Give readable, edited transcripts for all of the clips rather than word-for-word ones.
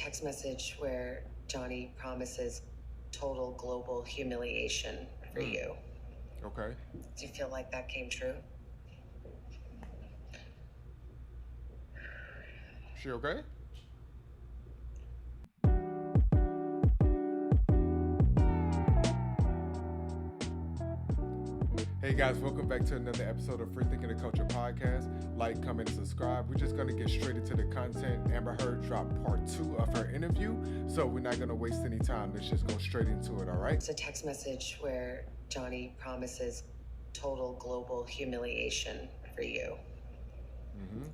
text message where Johnny promises total global humiliation for you. Okay. Do you feel like that came true? She okay? Hey guys, welcome back to another episode of Free Thinking and Culture podcast. Like, comment, and subscribe. We're just going to get straight into the content. Amber Heard dropped part 2 of her interview, so we're not going to waste any time. Let's just go straight into it, all right? It's a text message where Johnny promises total global humiliation for you.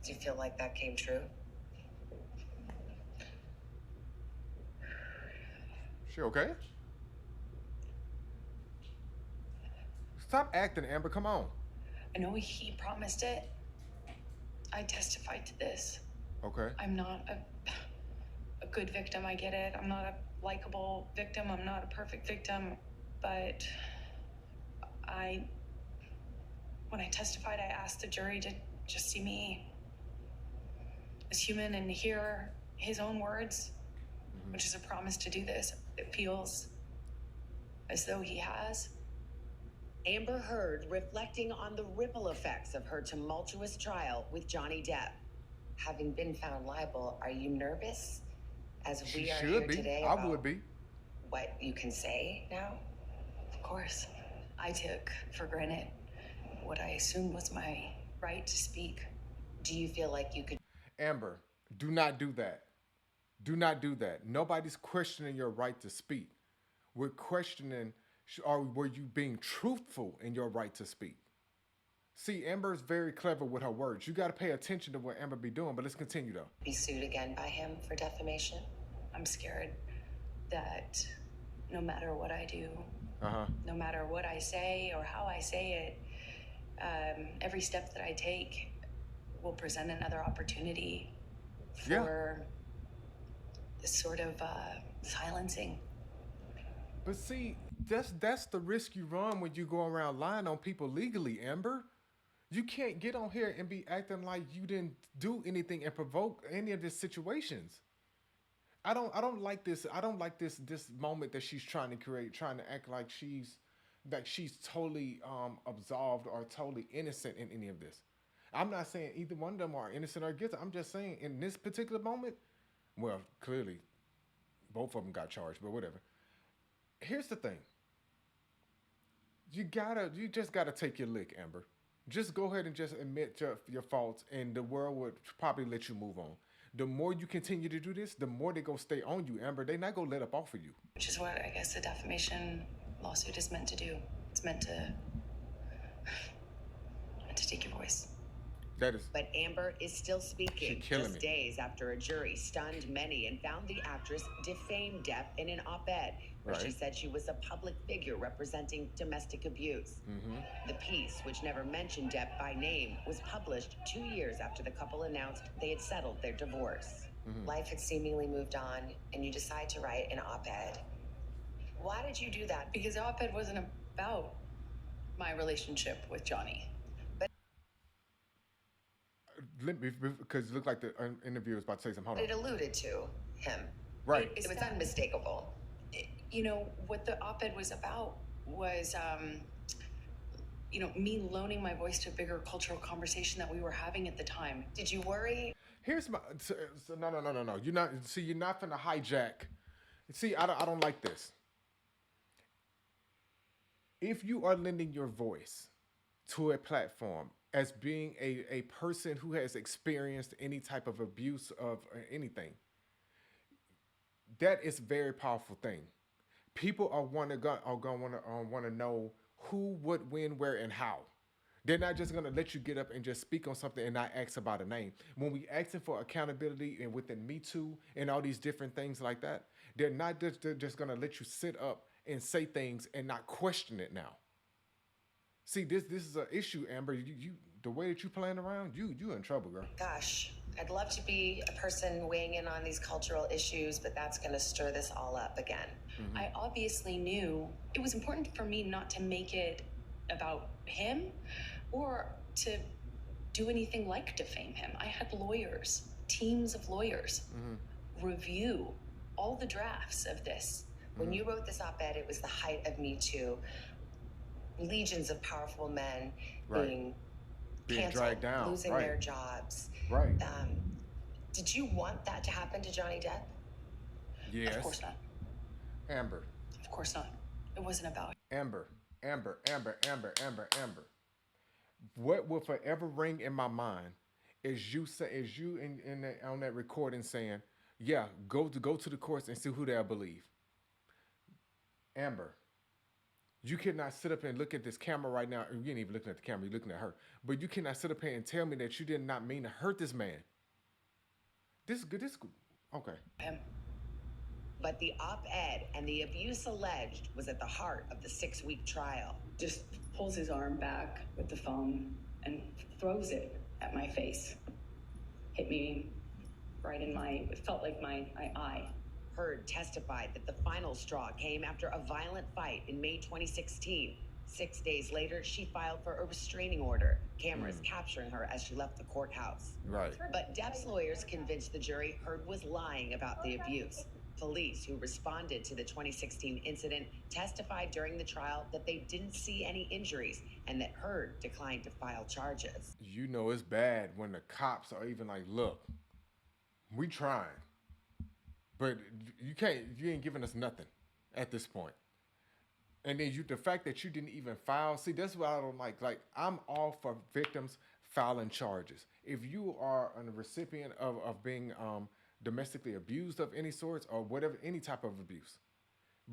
Do you feel like that came true? She okay? Stop acting, Amber. Come on. I know he promised it. I testified to this. Okay. I'm not a good victim, I get it. I'm not a likable victim. I'm not a perfect victim. But when I testified, I asked the jury to just see me as human and hear his own words, which is a promise to do this. It feels as though he has. Amber Heard reflecting on the ripple effects of her tumultuous trial with Johnny Depp. Having been found liable, are you nervous as we are here today? I would be. What you can say now? Of course, I took for granted what I assumed was my right to speak. Do you feel like you could? Amber, do not do that. Do not do that. Nobody's questioning your right to speak. We're questioning, or were you being truthful in your right to speak? See, Amber is very clever with her words. You got to pay attention to what Amber be doing, but let's continue though. Be sued again by him for defamation? I'm scared that no matter what I do, no matter what I say or how I say it, every step that I take will present another opportunity for this sort of silencing. But see, that's the risk you run when you go around lying on people legally, Amber. You can't get on here and be acting like you didn't do anything and provoke any of these situations. I don't like this. I don't like this moment that she's trying to create, trying to act like she's totally absolved or totally innocent in any of this. I'm not saying either one of them are innocent or guilty. I'm just saying in this particular moment, well, clearly both of them got charged, but whatever. Here's the thing. You just gotta take your lick, Amber. Just go ahead and just admit your faults, and the world would probably let you move on. The more you continue to do this, the more they gonna stay on you, Amber. They not gonna let up off of you. Which is what I guess a defamation lawsuit is meant to do. It's meant to take your voice. That is. But Amber is still speaking just days after a jury stunned many and found the actress defamed Depp in an op-ed where she said she was a public figure representing domestic abuse. The piece, which never mentioned Depp by name, was published 2 years after the couple announced they had settled their divorce. Life had seemingly moved on, and you decide to write an op-ed. Why did you do that? Because the op-ed wasn't about my relationship with Johnny. Because it looked like the interviewer was about to say something. Hold on. It alluded to him. Right. It was unmistakable. You know, what the op-ed was about was, me loaning my voice to a bigger cultural conversation that we were having at the time. Did you worry? Here's my... No. You're not finna hijack. See, I don't like this. If you are lending your voice to a platform as being a person who has experienced any type of abuse of anything, that is a very powerful thing. People are gonna want to know who, what, when, where, and how. They're not just gonna let you get up and just speak on something and not ask about a name. When we asking for accountability and within Me Too and all these different things like that, they're not just gonna let you sit up and say things and not question it now. See, this is an issue, Amber. You the way that you playing around, you in trouble, girl. Gosh, I'd love to be a person weighing in on these cultural issues, but that's going to stir this all up again. I obviously knew it was important for me not to make it about him or to do anything like defame him. I had lawyers, teams of lawyers, review all the drafts of this. When you wrote this op-ed, it was the height of Me Too. Legions of powerful men being canceled, dragged down, losing their jobs. Right. Did you want that to happen to Johnny Depp? Yes. Of course not. Amber. Of course not. It wasn't about Amber. What will forever ring in my mind is you on that recording saying, "Yeah, go to the courts and see who they'll believe." Amber, you cannot sit up and look at this camera right now. You ain't even looking at the camera, you're looking at her. But you cannot sit up here and tell me that you did not mean to hurt this man. This okay. him. But the op-ed and the abuse alleged was at the heart of the 6-week trial. Just pulls his arm back with the phone and throws it at my face. Hit me right in it felt like my eye. Heard testified that the final straw came after a violent fight in May 2016. 6 days later, she filed for a restraining order, cameras capturing her as she left the courthouse. Right. But Depp's lawyers convinced the jury Heard was lying about the abuse. Police who responded to the 2016 incident testified during the trial that they didn't see any injuries and that Heard declined to file charges. You know it's bad when the cops are even like, "Look, we trying, but you ain't giving us nothing at this point." And then the fact that you didn't even file, see, that's what I don't like. Like, I'm all for victims filing charges. If you are a recipient of being domestically abused of any sorts or whatever, any type of abuse,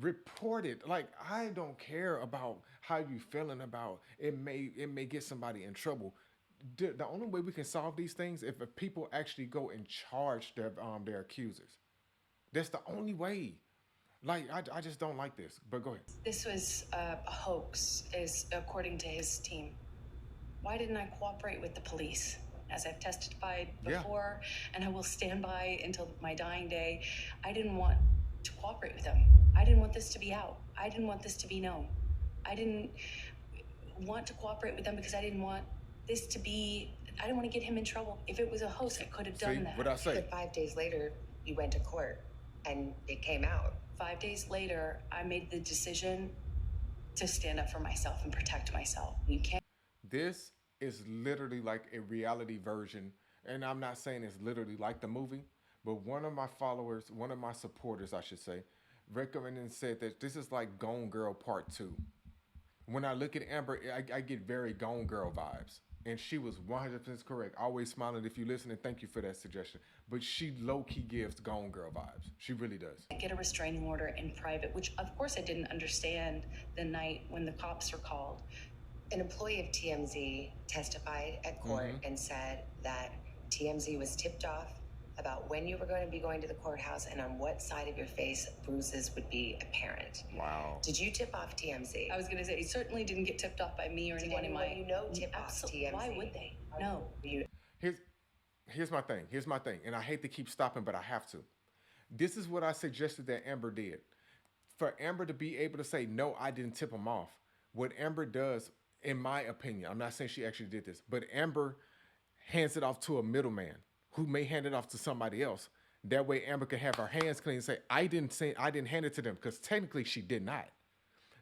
report it. Like, I don't care about how you feeling about it. May get somebody in trouble. The only way we can solve these things if people actually go and charge their accusers. That's the only way. Like, I just don't like this. But go ahead. This was a hoax, is according to his team. Why didn't I cooperate with the police? As I've testified before, and I will stand by until my dying day, I didn't want to cooperate with them. I didn't want this to be out. I didn't want this to be known. I didn't want to cooperate with them because I didn't want this to be, I didn't want to get him in trouble. If it was a hoax, I could have done that. What I say? But 5 days later, you went to court and it came out. 5 days later, I made the decision to stand up for myself and protect myself. You can't. This is literally like a reality version, and I'm not saying it's literally like the movie, but one of my followers, one of my supporters, I should say, recommended and said that this is like Gone Girl Part 2. When I look at Amber, I get very Gone Girl vibes, and she was 100% correct. Always smiling if you listen, and thank you for that suggestion. But she low-key gives Gone Girl vibes. She really does. I get a restraining order in private, which of course I didn't understand the night when the cops were called. An employee of TMZ testified at court and said that TMZ was tipped off about when you were going to be going to the courthouse and on what side of your face bruises would be apparent. Wow. Did you tip off TMZ? I was going to say, he certainly didn't get tipped off by me or anyone in my... tip off TMZ? Why would they? No. Here's my thing, and I hate to keep stopping, but I have to. This is what I suggested that Amber did. For Amber to be able to say, "No, I didn't tip him off," what Amber does, in my opinion, I'm not saying she actually did this, but Amber hands it off to a middleman who may hand it off to somebody else. That way Amber can have her hands clean and say, I didn't hand it to them, because technically she did not.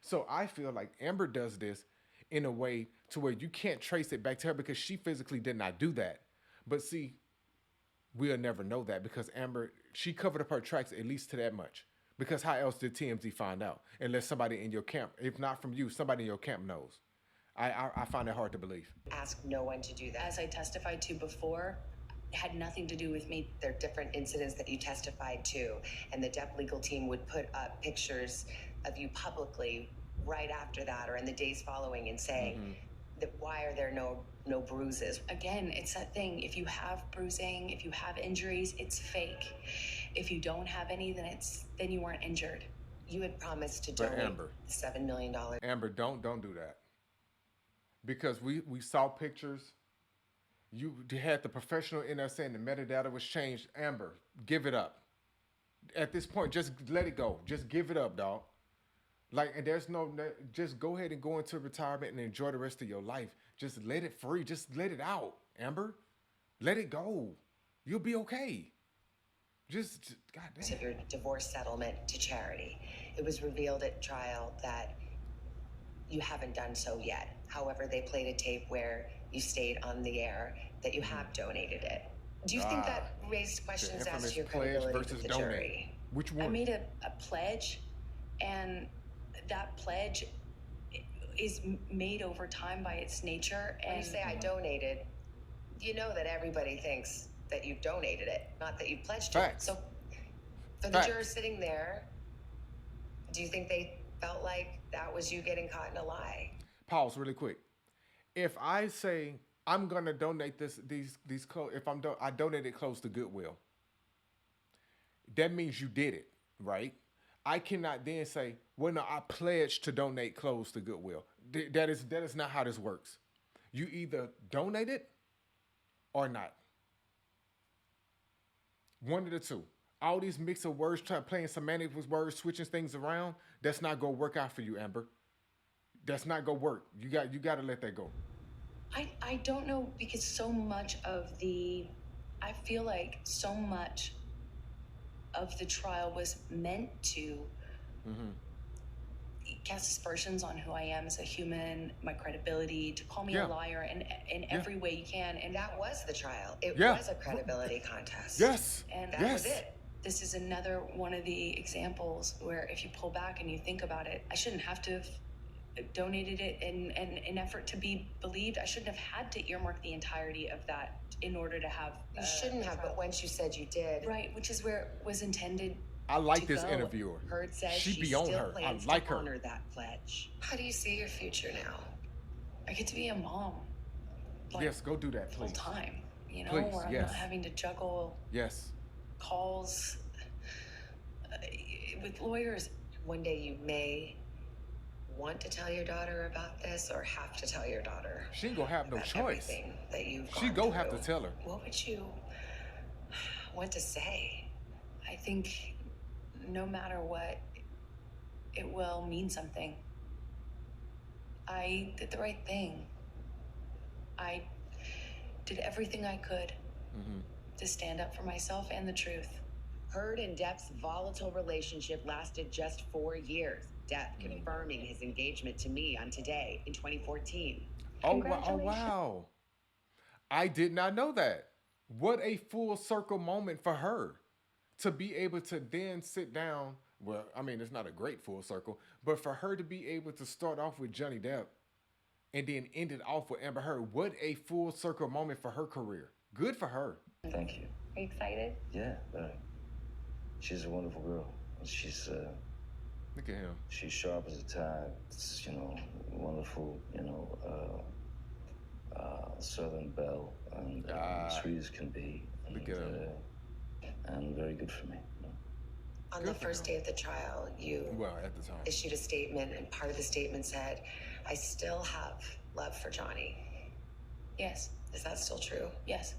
So I feel like Amber does this in a way to where you can't trace it back to her because she physically did not do that. But see, we'll never know that because Amber, she covered up her tracks at least to that much. Because how else did TMZ find out? Unless somebody in your camp, if not from you, somebody in your camp knows. I find that hard to believe. Ask no one to do that. As I testified to before, it had nothing to do with me. There are different incidents that you testified to, and the Depp legal team would put up pictures of you publicly right after that or in the days following and saying, that why are there no bruises? Again, it's that thing. If you have bruising, if you have injuries, it's fake. If you don't have any, then you weren't injured. You had promised to donate Amber, the $7 million. Amber, don't do that. Because we saw pictures. You had the professional in there saying the metadata was changed. Amber, give it up. At this point, just let it go. Just give it up, dog. Like, and just go ahead and go into retirement and enjoy the rest of your life. Just let it free. Just let it out, Amber. Let it go. You'll be okay. goddamn. Of your divorce settlement to charity. It was revealed at trial that you haven't done so yet. However, they played a tape where you stayed on the air that you have donated it. Do you think that raised questions as to your credibility with the jury? Which one? I made a pledge, and that pledge is made over time by its nature. And when you say I donated, you know that everybody thinks that you donated it, not that you pledged it. So for the jurors sitting there, do you think they felt like that was you getting caught in a lie? Pause really quick. If I say I'm gonna donate these clothes, I donated clothes to Goodwill, that means you did it, right? I cannot then say, well, no, I pledged to donate clothes to Goodwill. That is not how this works. You either donate it or not. One of the two. All these mix of words, playing semantics with words, switching things around, that's not gonna work out for you, Amber. That's not gonna work. You got to let that go. I don't know, because so much of I feel like so much of the trial was meant to cast aspersions on who I am as a human, my credibility, to call me a liar in every way you can. And that was the trial. It was a credibility contest. Yes. And that was it. This is another one of the examples where if you pull back and you think about it, I shouldn't have to have donated it in an effort to be believed. I shouldn't have had to earmark the entirety of that in order to have. You shouldn't have, but once you said you did. Right, which is where it was intended. I like this interviewer. Heard says she be on her. I like her. Honor that pledge. How do you see your future now? I get to be a mom. Yes, go do that, please. Full time, Please, where I'm not having to juggle. Calls with lawyers. One day you may want to tell your daughter about this, or have to tell your daughter. She ain't gonna have no choice. That you've she go have to tell her. What would you want to say? I think no matter what, it will mean something. I did the right thing. I did everything I could to stand up for myself and the truth. Heard and Depp's volatile relationship lasted just 4 years. Depp confirming his engagement to me on Today in 2014. Oh, wow. I did not know that. What a full circle moment for her to be able to then sit down. Well, I mean, it's not a great full circle, but for her to be able to start off with Johnny Depp and then end it off with Amber Heard, what a full circle moment for her career. Good for her. Thank you. Are you excited? Yeah, very. She's a wonderful girl. She's look at him. She's sharp as a tack. Wonderful. Southern belle and sweet as can be. Look at him. And very good for me. On the first day of the trial, you at the time issued a statement, and part of the statement said, "I still have love for Johnny." Yes. Is that still true? Yes.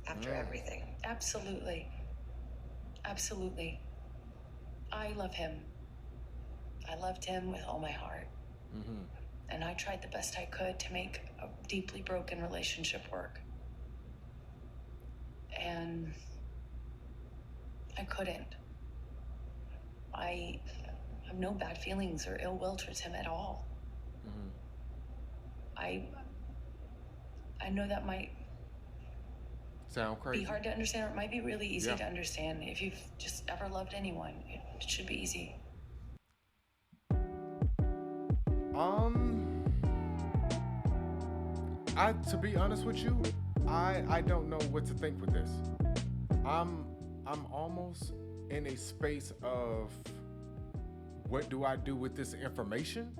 After everything? Absolutely. Absolutely. I love him. I loved him with all my heart. And I tried the best I could to make a deeply broken relationship work. And I couldn't. I have no bad feelings or ill will towards him at all. I know that might sound crazy. Be hard to understand, or it might be really easy to understand. If you've just ever loved anyone, it should be easy. To be honest with you, I don't know what to think with this. I'm almost in a space of what do I do with this information?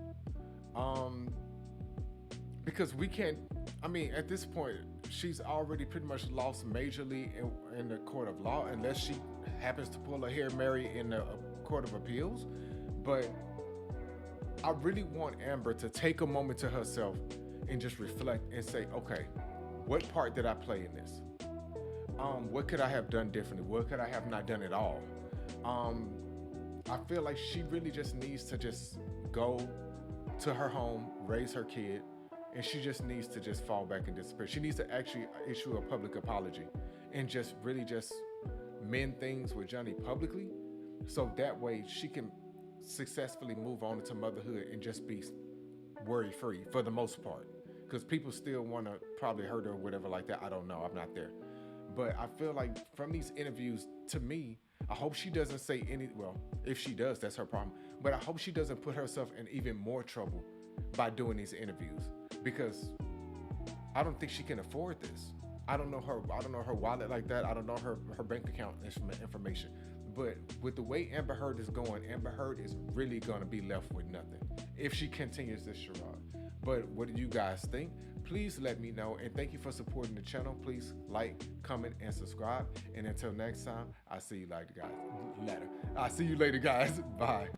Because we can't, at this point, she's already pretty much lost majorly in the court of law, unless she happens to pull a Hail Mary in the court of appeals. But I really want Amber to take a moment to herself and just reflect and say, okay, what part did I play in this? What could I have done differently? What could I have not done at all? I feel like she really just needs to just go to her home, raise her kid, and she just needs to just fall back and disappear. She needs to actually issue a public apology and just really just mend things with Johnny publicly, so that way she can successfully move on into motherhood and just be worry-free for the most part. Because people still want to probably hurt her or whatever like that. I don't know. I'm not there. But I feel like from these interviews, to me, I hope she doesn't say well, if she does, that's her problem. But I hope she doesn't put herself in even more trouble by doing these interviews, because I don't think she can afford this. I don't know her wallet like that. I don't know her bank account information. But with the way Amber Heard is going, Amber Heard is really going to be left with nothing if she continues this charade. But what do you guys think? Please let me know, and thank you for supporting the channel. Please like, comment, and subscribe. And until next time, I'll see you later, guys. I'll see you later, guys. Bye.